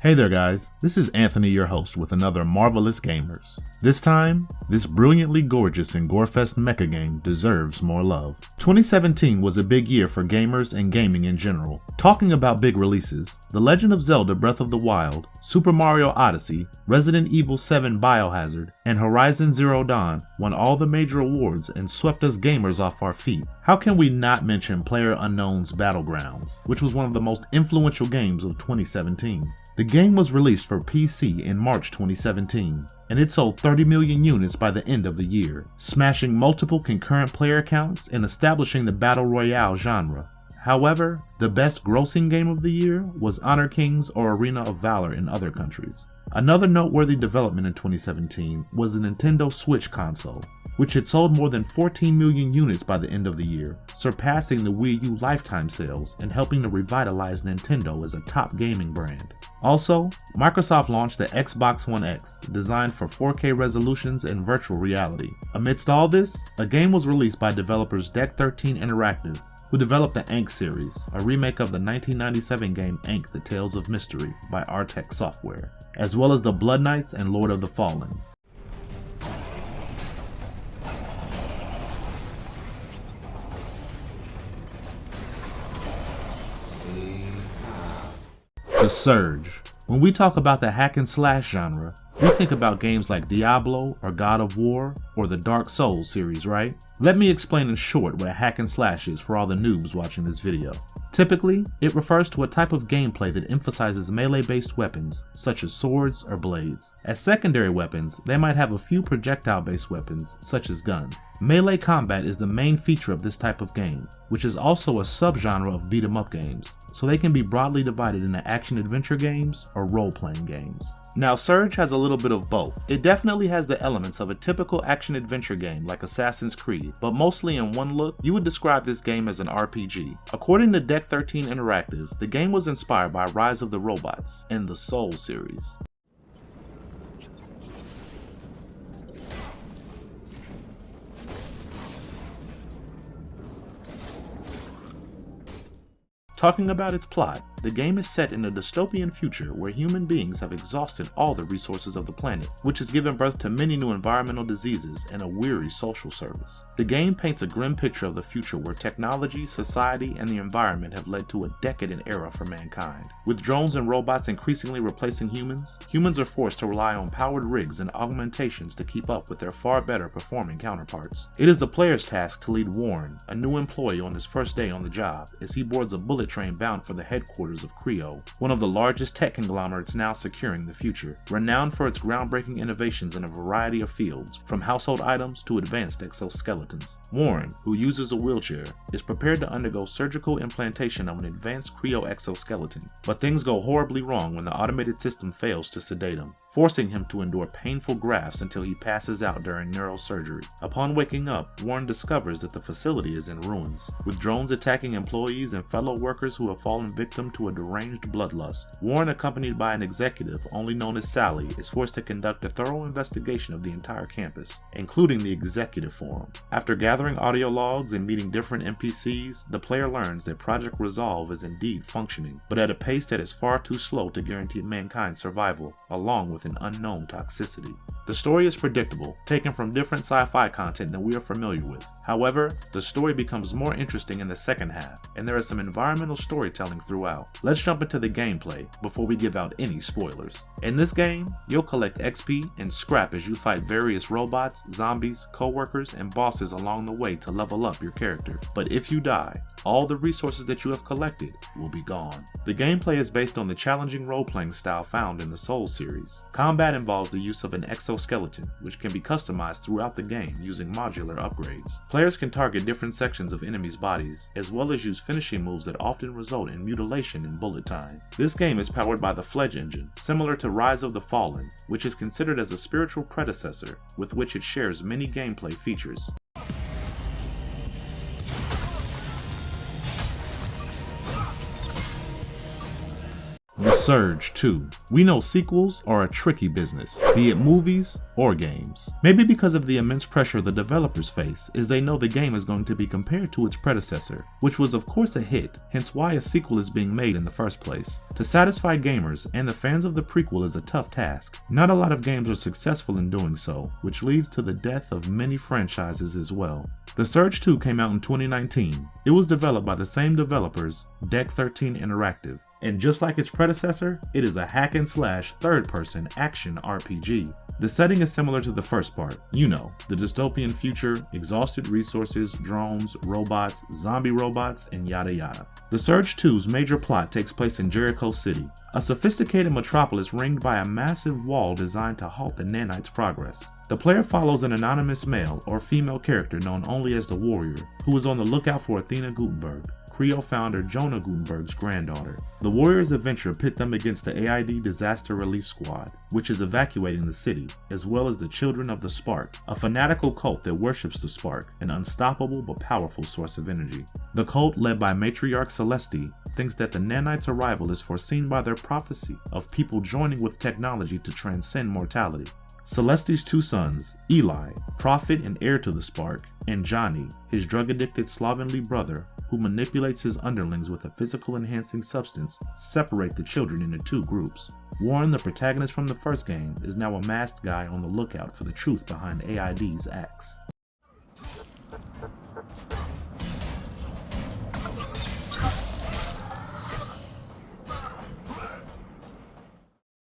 Hey there guys, this is Anthony, your host, with another Marvelous Gamers. This time, this brilliantly gorgeous and Gore-Fest mecha game deserves more love. 2017 was a big year for gamers and gaming in general. Talking about big releases, The Legend of Zelda Breath of the Wild, Super Mario Odyssey, Resident Evil 7 Biohazard, and Horizon Zero Dawn won all the major awards and swept us gamers off our feet. How can we not mention PlayersUnknown's Battlegrounds, which was one of the most influential games of 2017? The game was released for PC in March 2017, and it sold 30 million units by the end of the year, smashing multiple concurrent player counts and establishing the Battle Royale genre. However, the best grossing game of the year was Honor Kings or Arena of Valor in other countries. Another noteworthy development in 2017 was the Nintendo Switch console, which had sold more than 14 million units by the end of the year, surpassing the Wii U lifetime sales and helping to revitalize Nintendo as a top gaming brand. Also, Microsoft launched the Xbox One X, designed for 4K resolutions and virtual reality. Amidst all this, a game was released by developers Deck 13 Interactive, who developed the Ankh Series, a remake of the 1997 game Ankh: The Tales of Mystery by Artex Software, as well as the Blood Knights and Lord of the Fallen. The Surge. When we talk about the hack and slash genre, we think about games like Diablo or God of War or the Dark Souls series, right? Let me explain in short what a hack and slash is for all the noobs watching this video. Typically, it refers to a type of gameplay that emphasizes melee-based weapons, such as swords or blades. As secondary weapons, they might have a few projectile-based weapons, such as guns. Melee combat is the main feature of this type of game, which is also a subgenre of beat-em-up games, so they can be broadly divided into action-adventure games or role-playing games. Now, Surge has a little bit of both. It definitely has the elements of a typical action-adventure game like Assassin's Creed, but mostly in one look, you would describe this game as an RPG. According to Deck 13 Interactive, the game was inspired by Rise of the Robots and the Soul series. Talking about its plot, the game is set in a dystopian future where human beings have exhausted all the resources of the planet, which has given birth to many new environmental diseases and a weary social service. The game paints a grim picture of the future where technology, society, and the environment have led to a decadent era for mankind. With drones and robots increasingly replacing humans, humans are forced to rely on powered rigs and augmentations to keep up with their far better performing counterparts. It is the player's task to lead Warren, a new employee on his first day on the job, as he boards a bullet train bound for the headquarters of Creo, one of the largest tech conglomerates now securing the future. Renowned for its groundbreaking innovations in a variety of fields, from household items to advanced exoskeletons. Warren, who uses a wheelchair, is prepared to undergo surgical implantation of an advanced Creo exoskeleton, but things go horribly wrong when the automated system fails to sedate him, forcing him to endure painful grafts until he passes out during neurosurgery. Upon waking up, Warren discovers that the facility is in ruins, with drones attacking employees and fellow workers who have fallen victim to a deranged bloodlust. Warren, accompanied by an executive only known as Sally, is forced to conduct a thorough investigation of the entire campus, including the executive forum. After gathering audio logs and meeting different NPCs, the player learns that Project Resolve is indeed functioning, but at a pace that is far too slow to guarantee mankind's survival, along with an unknown toxicity. The story is predictable, taken from different sci-fi content than we are familiar with. However, the story becomes more interesting in the second half, and there is some environmental storytelling throughout. Let's jump into the gameplay before we give out any spoilers. In this game, you'll collect XP and scrap as you fight various robots, zombies, co-workers, and bosses along the way to level up your character. But if you die, all the resources that you have collected will be gone. The gameplay is based on the challenging role-playing style found in the Soul series. Combat involves the use of an exoskeleton, which can be customized throughout the game using modular upgrades. Players can target different sections of enemies' bodies, as well as use finishing moves that often result in mutilation in bullet time. This game is powered by the Fledge engine, similar to Rise of the Fallen, which is considered as a spiritual predecessor, with which it shares many gameplay features. The Surge 2. We know sequels are a tricky business, be it movies or games. Maybe because of the immense pressure the developers face, as they know the game is going to be compared to its predecessor, which was of course a hit, hence why a sequel is being made in the first place. To satisfy gamers and the fans of the prequel is a tough task. Not a lot of games are successful in doing so, which leads to the death of many franchises as well. The Surge 2 came out in 2019. It was developed by the same developers, Deck 13 Interactive. And just like its predecessor, it is a hack and slash third-person action RPG. The setting is similar to the first part, you know, the dystopian future, exhausted resources, drones, robots, zombie robots, and yada yada. The Surge 2's major plot takes place in Jericho City, a sophisticated metropolis ringed by a massive wall designed to halt the nanites' progress. The player follows an anonymous male or female character known only as the Warrior, who is on the lookout for Athena Gutenberg, Creo founder Jonah Gutenberg's granddaughter. The Warriors' adventure pit them against the AID Disaster Relief Squad, which is evacuating the city, as well as the Children of the Spark, a fanatical cult that worships the spark, an unstoppable but powerful source of energy. The cult, led by matriarch Celeste, thinks that the nanites' arrival is foreseen by their prophecy of people joining with technology to transcend mortality. Celeste's two sons, Eli, prophet and heir to the spark, and Johnny, his drug-addicted slovenly brother, who manipulates his underlings with a physical enhancing substance, separate the children into two groups. Warren, the protagonist from the first game, is now a masked guy on the lookout for the truth behind AID's acts.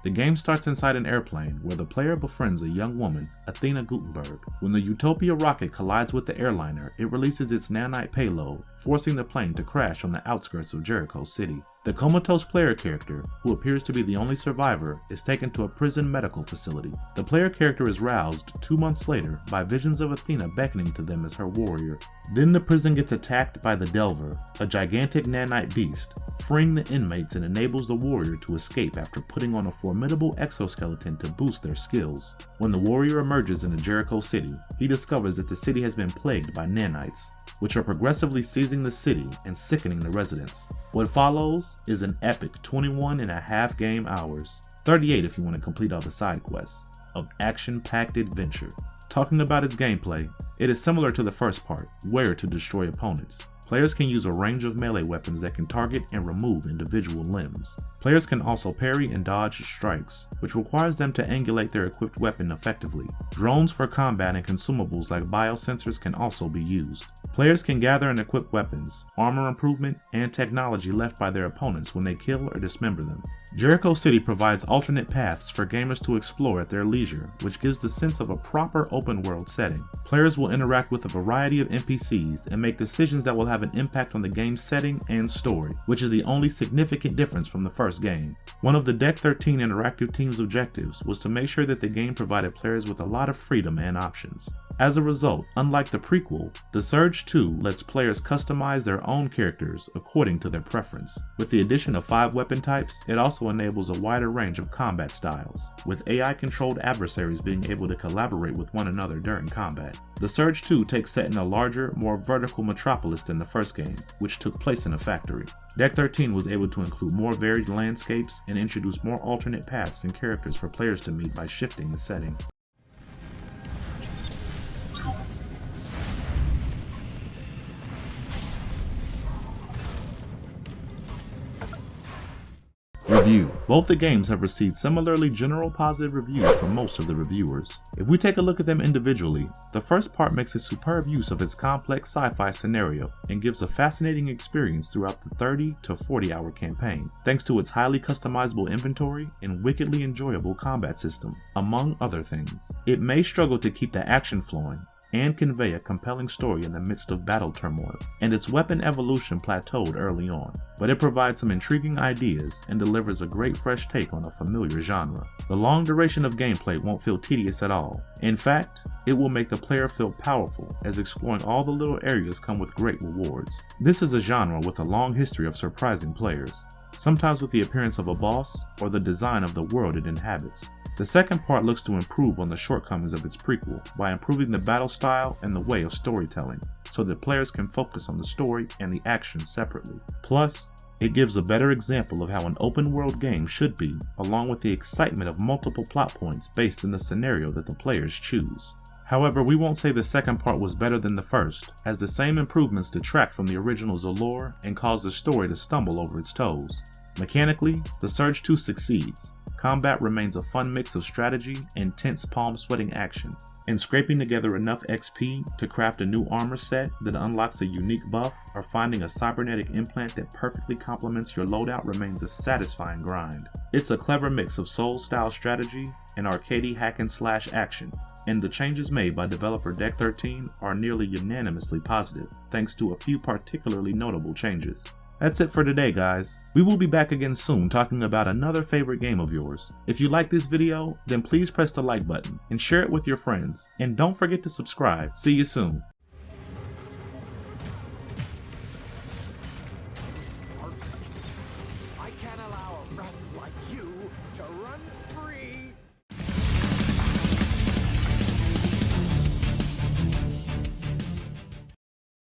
The game starts inside an airplane where the player befriends a young woman, Athena Gutenberg. When the Utopia rocket collides with the airliner, it releases its nanite payload, forcing the plane to crash on the outskirts of Jericho City. The comatose player character, who appears to be the only survivor, is taken to a prison medical facility. The player character is roused 2 months later by visions of Athena beckoning to them as her warrior. Then the prison gets attacked by the Delver, a gigantic nanite beast, freeing the inmates and enables the warrior to escape after putting on a formidable exoskeleton to boost their skills. When the warrior emerges into Jericho City, he discovers that the city has been plagued by nanites, which are progressively seizing the city and sickening the residents. What follows is an epic 21.5 game hours, 38 if you want to complete all the side quests, of action-packed adventure. Talking about its gameplay, it is similar to the first part, where to destroy opponents. Players can use a range of melee weapons that can target and remove individual limbs. Players can also parry and dodge strikes, which requires them to angulate their equipped weapon effectively. Drones for combat and consumables like biosensors can also be used. Players can gather and equip weapons, armor improvement, and technology left by their opponents when they kill or dismember them. Jericho City provides alternate paths for gamers to explore at their leisure, which gives the sense of a proper open world setting. Players will interact with a variety of NPCs and make decisions that will have an impact on the game's setting and story, which is the only significant difference from the first game. One of the Deck 13 Interactive team's objectives was to make sure that the game provided players with a lot of freedom and options. As a result, unlike the prequel, the Surge 2 lets players customize their own characters according to their preference. With the addition of 5 weapon types, it also enables a wider range of combat styles, with AI-controlled adversaries being able to collaborate with one another during combat. The Surge 2 takes set in a larger, more vertical metropolis than the first game, which took place in a factory. Deck 13 was able to include more varied landscapes and introduce more alternate paths and characters for players to meet by shifting the setting. Review. Both the games have received similarly general positive reviews from most of the reviewers. If we take a look at them individually, the first part makes a superb use of its complex sci-fi scenario and gives a fascinating experience throughout the 30 to 40 hour campaign, thanks to its highly customizable inventory and wickedly enjoyable combat system, among other things. It may struggle to keep the action flowing and convey a compelling story in the midst of battle turmoil, and its weapon evolution plateaued early on, but it provides some intriguing ideas and delivers a great fresh take on a familiar genre. The long duration of gameplay won't feel tedious at all. In fact, it will make the player feel powerful, as exploring all the little areas come with great rewards. This is a genre with a long history of surprising players, sometimes with the appearance of a boss or the design of the world it inhabits. The second part looks to improve on the shortcomings of its prequel by improving the battle style and the way of storytelling, so that players can focus on the story and the action separately. Plus, It gives a better example of how an open world game should be, along with the excitement of multiple plot points based in the scenario that the players choose. However, we won't say the second part was better than the first, as the same improvements detract from the original's allure and cause the story to stumble over its toes. Mechanically, The Surge 2 succeeds. Combat remains a fun mix of strategy and tense palm-sweating action, and scraping together enough XP to craft a new armor set that unlocks a unique buff or finding a cybernetic implant that perfectly complements your loadout remains a satisfying grind. It's a clever mix of Souls-style strategy and arcadey hack-and-slash action, and the changes made by developer Deck 13 are nearly unanimously positive, thanks to a few particularly notable changes. That's it for today, guys. We will be back again soon talking about another favorite game of yours. If you like this video, then please press the like button and share it with your friends. And don't forget to subscribe. See you soon.